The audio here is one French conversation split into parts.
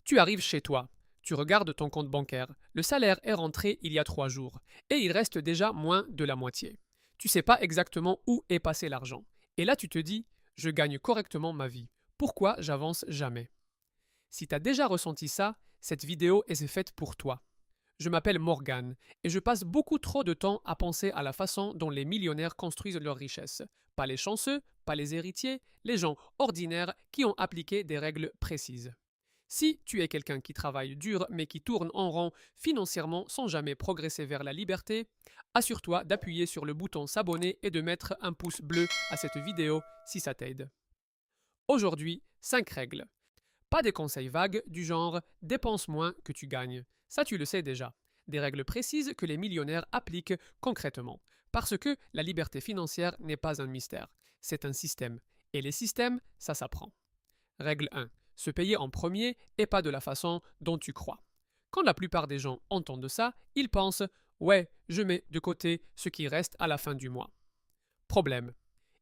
Tu arrives chez toi, tu regardes ton compte bancaire, le salaire est rentré il y a 3 jours, et il reste déjà moins de la moitié. Tu sais pas exactement où est passé l'argent. Et là tu te dis, je gagne correctement ma vie. Pourquoi j'avance jamais? Si tu as déjà ressenti ça, cette vidéo est faite pour toi. Je m'appelle Morgan et je passe beaucoup trop de temps à penser à la façon dont les millionnaires construisent leur richesse. Pas les chanceux, pas les héritiers, les gens ordinaires qui ont appliqué des règles précises. Si tu es quelqu'un qui travaille dur mais qui tourne en rond financièrement sans jamais progresser vers la liberté, assure-toi d'appuyer sur le bouton s'abonner et de mettre un pouce bleu à cette vidéo si ça t'aide. Aujourd'hui, 5 règles. Pas des conseils vagues du genre dépense moins que tu gagnes. Ça tu le sais déjà. Des règles précises que les millionnaires appliquent concrètement. Parce que la liberté financière n'est pas un mystère, c'est un système. Et les systèmes, ça s'apprend. Règle 1. Se payer en premier et pas de la façon dont tu crois. Quand la plupart des gens entendent ça, ils pensent ouais, je mets de côté ce qui reste à la fin du mois. Problème.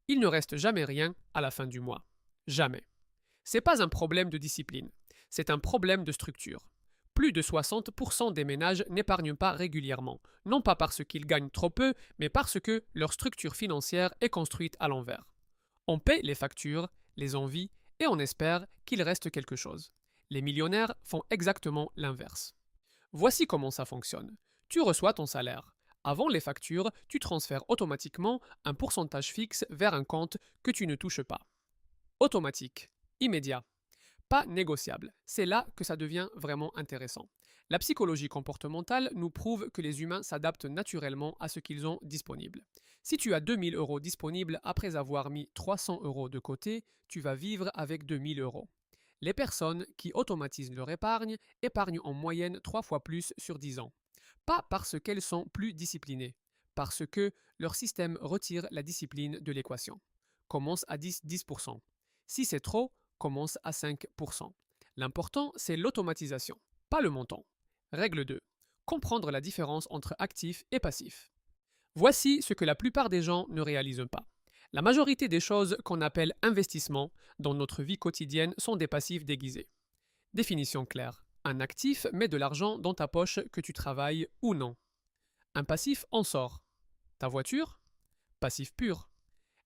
Il ne reste jamais rien à la fin du mois. Jamais. C'est pas un problème de discipline, c'est un problème de structure. Plus de 60% des ménages n'épargnent pas régulièrement, non pas parce qu'ils gagnent trop peu, mais parce que leur structure financière est construite à l'envers. On paie les factures, les envies, et on espère qu'il reste quelque chose. Les millionnaires font exactement l'inverse. Voici comment ça fonctionne. Tu reçois ton salaire. Avant les factures, tu transfères automatiquement un pourcentage fixe vers un compte que tu ne touches pas. Automatique. Immédiat. Pas négociable. C'est là que ça devient vraiment intéressant. La psychologie comportementale nous prouve que les humains s'adaptent naturellement à ce qu'ils ont disponible. Si tu as 2000 euros disponibles après avoir mis 300 euros de côté, tu vas vivre avec 2000 euros. Les personnes qui automatisent leur épargne épargnent en moyenne 3 fois plus sur 10 ans. Pas parce qu'elles sont plus disciplinées, parce que leur système retire la discipline de l'équation. Commence à 10%. Si c'est trop, commence à 5%. L'important, c'est l'automatisation, pas le montant. Règle 2. Comprendre la différence entre actif et passif. Voici ce que la plupart des gens ne réalisent pas. La majorité des choses qu'on appelle investissements dans notre vie quotidienne sont des passifs déguisés. Définition claire. Un actif met de l'argent dans ta poche que tu travailles ou non. Un passif en sort. Ta voiture? Passif pur.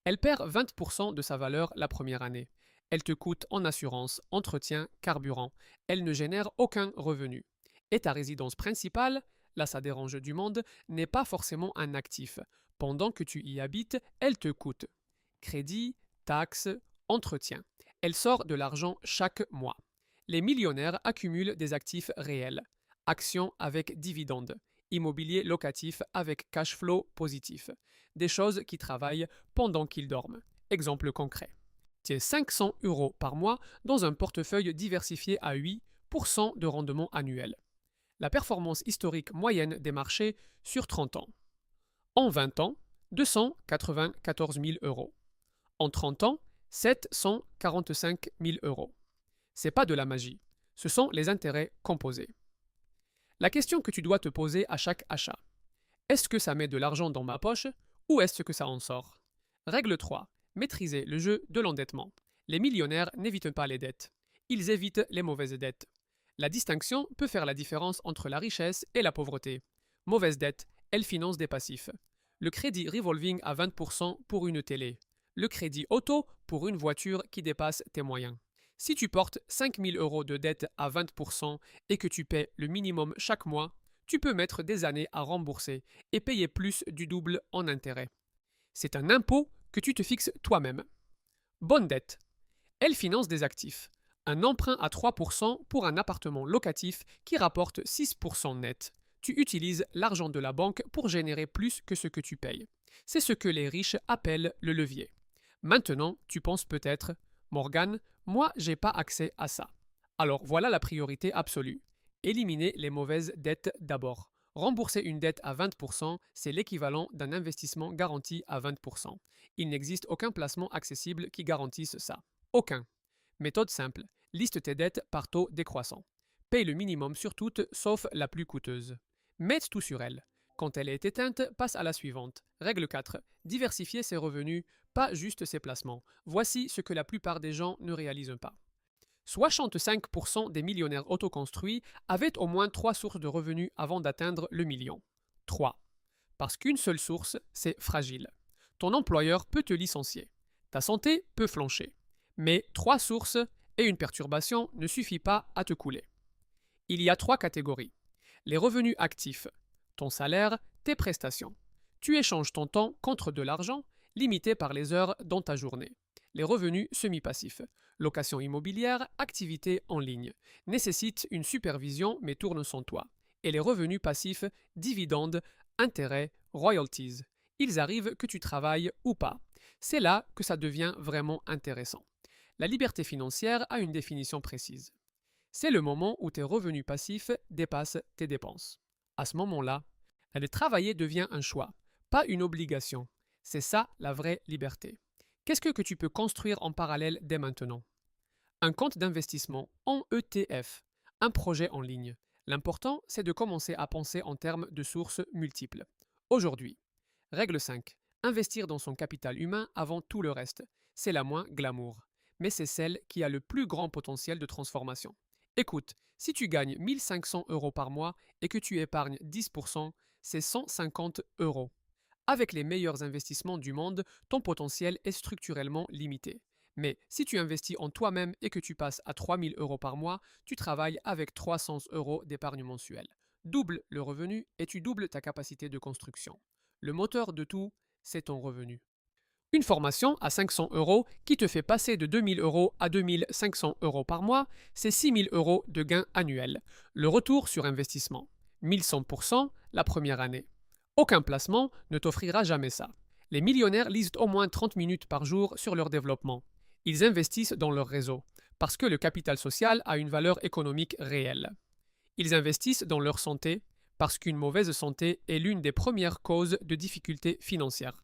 Elle perd 20% de sa valeur la première année. Elle te coûte en assurance, entretien, carburant. Elle ne génère aucun revenu. Et ta résidence principale, là ça dérange du monde, n'est pas forcément un actif. Pendant que tu y habites, elle te coûte. Crédit, taxes, entretien. Elle sort de l'argent chaque mois. Les millionnaires accumulent des actifs réels. Actions avec dividendes. Immobilier locatif avec cash flow positif. Des choses qui travaillent pendant qu'ils dorment. Exemple concret. Tu as 500 euros par mois dans un portefeuille diversifié à 8% de rendement annuel. La performance historique moyenne des marchés sur 30 ans. En 20 ans, 294 000 euros. En 30 ans, 745 000 euros. C'est pas de la magie, ce sont les intérêts composés. La question que tu dois te poser à chaque achat. Est-ce que ça met de l'argent dans ma poche ou est-ce que ça en sort? Règle 3. Maîtriser le jeu de l'endettement. Les millionnaires n'évitent pas les dettes. Ils évitent les mauvaises dettes. La distinction peut faire la différence entre la richesse et la pauvreté. Mauvaise dette, elle finance des passifs. Le crédit revolving à 20% pour une télé. Le crédit auto pour une voiture qui dépasse tes moyens. Si tu portes 5 000 euros de dette à 20% et que tu paies le minimum chaque mois, tu peux mettre des années à rembourser et payer plus du double en intérêt. C'est un impôt que tu te fixes toi-même. Bonne dette. Elle finance des actifs. Un emprunt à 3% pour un appartement locatif qui rapporte 6% net. Tu utilises l'argent de la banque pour générer plus que ce que tu payes. C'est ce que les riches appellent le levier. Maintenant, tu penses peut-être, Morgan, moi j'ai pas accès à ça. Alors voilà la priorité absolue. Éliminer les mauvaises dettes d'abord. Rembourser une dette à 20%, c'est l'équivalent d'un investissement garanti à 20%. Il n'existe aucun placement accessible qui garantisse ça. Aucun. Méthode simple. Liste tes dettes par taux décroissant. Paye le minimum sur toutes, sauf la plus coûteuse. Mets tout sur elle. Quand elle est éteinte, passe à la suivante. Règle 4. Diversifier ses revenus, pas juste ses placements. Voici ce que la plupart des gens ne réalisent pas. 65% des millionnaires autoconstruits avaient au moins 3 sources de revenus avant d'atteindre le million. 3. Parce qu'une seule source, c'est fragile. Ton employeur peut te licencier. Ta santé peut flancher. Mais 3 sources et une perturbation ne suffit pas à te couler. Il y a 3 catégories. Les revenus actifs, ton salaire, tes prestations. Tu échanges ton temps contre de l'argent, limité par les heures dans ta journée. Les revenus semi-passifs, location immobilière, activité en ligne, nécessitent une supervision mais tournent sans toi. Et les revenus passifs, dividendes, intérêts, royalties. Ils arrivent que tu travailles ou pas. C'est là que ça devient vraiment intéressant. La liberté financière a une définition précise. C'est le moment où tes revenus passifs dépassent tes dépenses. À ce moment-là, aller travailler devient un choix, pas une obligation. C'est ça la vraie liberté. Qu'est-ce que tu peux construire en parallèle dès maintenant? Un compte d'investissement en ETF, un projet en ligne. L'important, c'est de commencer à penser en termes de sources multiples. Aujourd'hui, règle 5. Investir dans son capital humain avant tout le reste. C'est la moins glamour, mais c'est celle qui a le plus grand potentiel de transformation. Écoute, si tu gagnes 1500 € par mois et que tu épargnes 10%, c'est 150 €. Avec les meilleurs investissements du monde, ton potentiel est structurellement limité. Mais si tu investis en toi-même et que tu passes à 3000 € par mois, tu travailles avec 300 € d'épargne mensuelle. Double le revenu et tu doubles ta capacité de construction. Le moteur de tout, c'est ton revenu. Une formation à 500 € qui te fait passer de 2000 € à 2500 € par mois, c'est 6000 € de gains annuels. Le retour sur investissement. 1100% la première année. Aucun placement ne t'offrira jamais ça. Les millionnaires lisent au moins 30 minutes par jour sur leur développement. Ils investissent dans leur réseau, parce que le capital social a une valeur économique réelle. Ils investissent dans leur santé, parce qu'une mauvaise santé est l'une des premières causes de difficultés financières.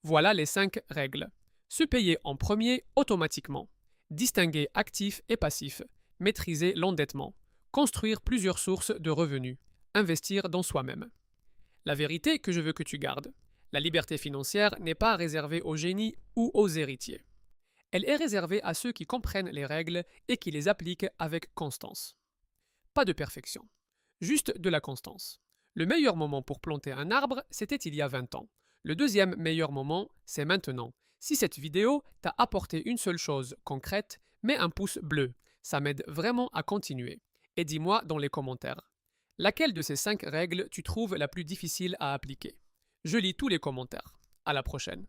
Voilà les 5 règles. Se payer en premier automatiquement. Distinguer actif et passif. Maîtriser l'endettement. Construire plusieurs sources de revenus. Investir dans soi-même. La vérité que je veux que tu gardes. La liberté financière n'est pas réservée aux génies ou aux héritiers. Elle est réservée à ceux qui comprennent les règles et qui les appliquent avec constance. Pas de perfection, juste de la constance. Le meilleur moment pour planter un arbre, c'était il y a 20 ans. Le deuxième meilleur moment, c'est maintenant. Si cette vidéo t'a apporté une seule chose concrète, mets un pouce bleu. Ça m'aide vraiment à continuer. Et dis-moi dans les commentaires. Laquelle de ces 5 règles tu trouves la plus difficile à appliquer? Je lis tous les commentaires. À la prochaine.